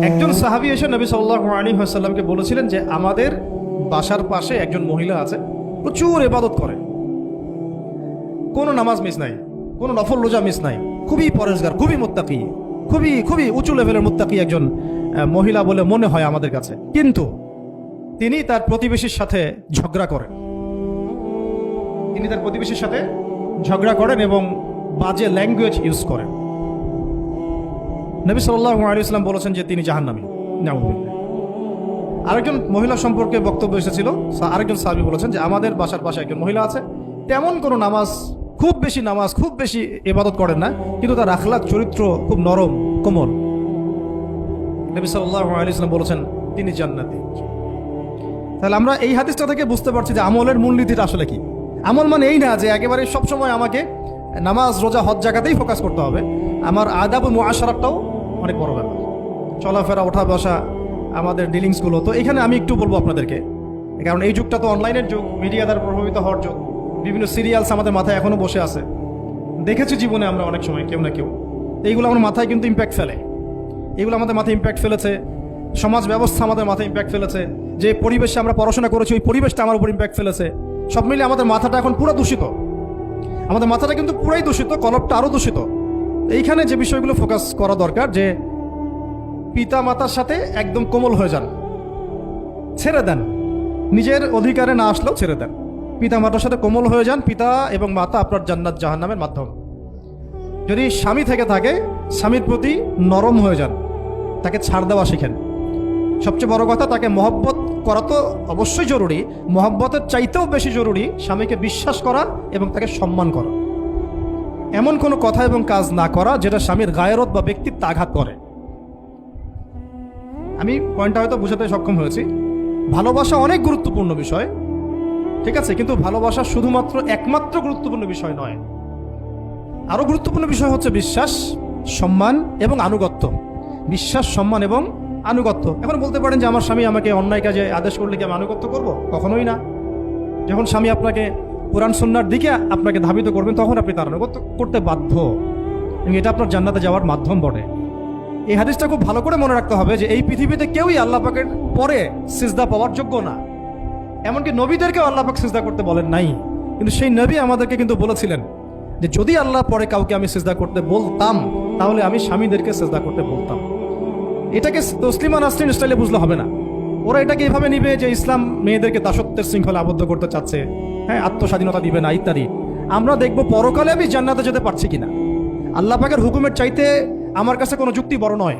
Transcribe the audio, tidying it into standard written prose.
একজন সাহাবী এসে নবী সাল্লাল্লাহু আলাইহি ওয়াসাল্লামকে বলেছিলেন যে আমাদের বাসার পাশে একজন মহিলা আছে, প্রচুর ইবাদত করে, কোনো নামাজ মিস নাই, কোনো নফল রোজা মিস নাই, খুবই পরেজগার, খুবই মুত্তাকি, খুবই খুবই উঁচু লেভেলের মুত্তাকি একজন মহিলা বলে মনে হয় আমাদের কাছে। কিন্তু তিনি তার প্রতিবেশীর সাথে ঝগড়া করেন, এবং বাজে ল্যাঙ্গুয়েজ ইউজ করেন। নবী সাল্লাল্লাহু আলাইহি ওয়াসাল্লাম বলেছেন যে তিনি জাহান্নামী। নাউযুবিল্লাহ। আরেকজন মহিলা সম্পর্কে বক্তব্য এসেছিল, আরেকজন সাহাবী বলেছেন যে আমাদের বাসার পাশে একজন মহিলা আছে, তেমন কোনো নামাজ, খুব বেশি ইবাদত করেন না, কিন্তু তার আখলাক চরিত্র খুব নরম কোমল। নবী সাল্লাল্লাহু আলাইহি ওয়াসাল্লাম বলেছেন তিনি জান্নাতি। তাহলে আমরা এই হাদিসটা থেকে বুঝতে পারছি যে আমলের মূলনীতিটা আসলে কি। আমল মানে এই না যে একেবারে সবসময় আমাকে নামাজ রোজা হজ জায়গাতেই ফোকাস করতে হবে, আমার আদাব ও মুআশারাতটাও অনেক বড় ব্যাপার। চলাফেরা, ওঠা বসা, আমাদের ডিলিংসগুলো। তো এখানে আমি একটু বলবো আপনাদেরকে, কারণ এই যুগটা তো অনলাইনের যুগ, মিডিয়া দ্বারা প্রভাবিত হওয়ার যুগ। বিভিন্ন সিরিয়ালস আমাদের মাথায় এখনো বসে আছে, দেখেছি জীবনে আমরা অনেক সময় কেউ না কেউ। এইগুলো আমার মাথায় কিন্তু ইম্প্যাক্ট ফেলে, এগুলো আমাদের মাথায় ইম্প্যাক্ট ফেলেছে, সমাজ ব্যবস্থা আমাদের মাথায় ইম্প্যাক্ট ফেলেছে, যে পরিবেশে আমরা পড়াশোনা করেছি ওই পরিবেশটা আমার উপর ইম্প্যাক্ট ফেলেছে। সব মিলে আমাদের মাথাটা এখন পুরো দূষিত, আমাদের মাথাটা কিন্তু পুরাই দূষিত, কলপটা আরও দূষিত। এইখানে যে বিষয়গুলো ফোকাস করা দরকার, যে পিতা মাতার সাথে একদম কোমল হয়ে যান, ছেড়ে দেন, নিজের অধিকারে না আসলেও ছেড়ে দেন, পিতা মাতার সাথে কোমল হয়ে যান। পিতা এবং মাতা আপনার জান্নাত জাহান্নামের মাধ্যম। যদি স্বামী থেকে থাকে, স্বামীর প্রতি নরম হয়ে যান, তাকে ছাড় দেওয়া শিখেন। সবচেয়ে বড় কথা, তাকে মহব্বত করা তো অবশ্যই জরুরি, মহব্বতের চাইতেও বেশি জরুরি স্বামীকে বিশ্বাস করা এবং তাকে সম্মান করা। এমন কোনো কথা এবং কাজ না করা যেটা স্বামীর গায়রত বা ব্যক্তিত্ব আঘাত করে। আমি পয়েন্টটা হয়তো বুঝাতে সক্ষম হয়েছি। ভালোবাসা অনেক গুরুত্বপূর্ণ বিষয়, ঠিক আছে, কিন্তু ভালোবাসা শুধুমাত্র একমাত্র গুরুত্বপূর্ণ বিষয় নয়। আরো গুরুত্বপূর্ণ বিষয় হচ্ছে বিশ্বাস, সম্মান এবং আনুগত্য। বিশ্বাস, সম্মান এবং আনুগত্য। এখন বলতে পারেন যে আমার স্বামী আমাকে অন্যায় কাজে আদেশ করলে কি আমি আনুগত্য করব? কখনোই না। যখন স্বামী আপনাকে কোরআন সুন্নাহর দিকে আপনাকে ধাবিত করবেন, তখন আপনি তার আনুগত্য করতে বাধ্য, এবং এটা আপনার জান্নাতে যাওয়ার মাধ্যম বটে। এই হাদিসটা খুব ভালো করে মনে রাখতে হবে যে এই পৃথিবীতে কেউই আল্লাহ পাকের পরে সিজদা পাওয়ার যোগ্য না। এমনকি নবীদেরকেও আল্লাহ পাক সিজদা করতে বলেন নাই, কিন্তু সেই নবী আমাদেরকে কিন্তু বলেছিলেন যে যদি আল্লাহ পরে কাউকে আমি সিজদা করতে বলতাম, তাহলে আমি স্বামীদেরকে সিজদা করতে বলতাম। এটাকে তসলিমা নাসরিন স্টাইলে বুঝলে হবে না। ওরা এটাকে এভাবে নিবে যে ইসলাম মেয়েদেরকে দাসত্বের শৃঙ্খলা আবদ্ধ করতে চাচ্ছে, হ্যাঁ, আত্মস্বাধীনতা দিবে না ইত্যাদি। আমরা দেখব পরকালে আমি জান্নাতে যেতে পারছি কিনা। আল্লাহ পাকের হুকুমের চাইতে আমার কাছে কোনো যুক্তি বড় নয়।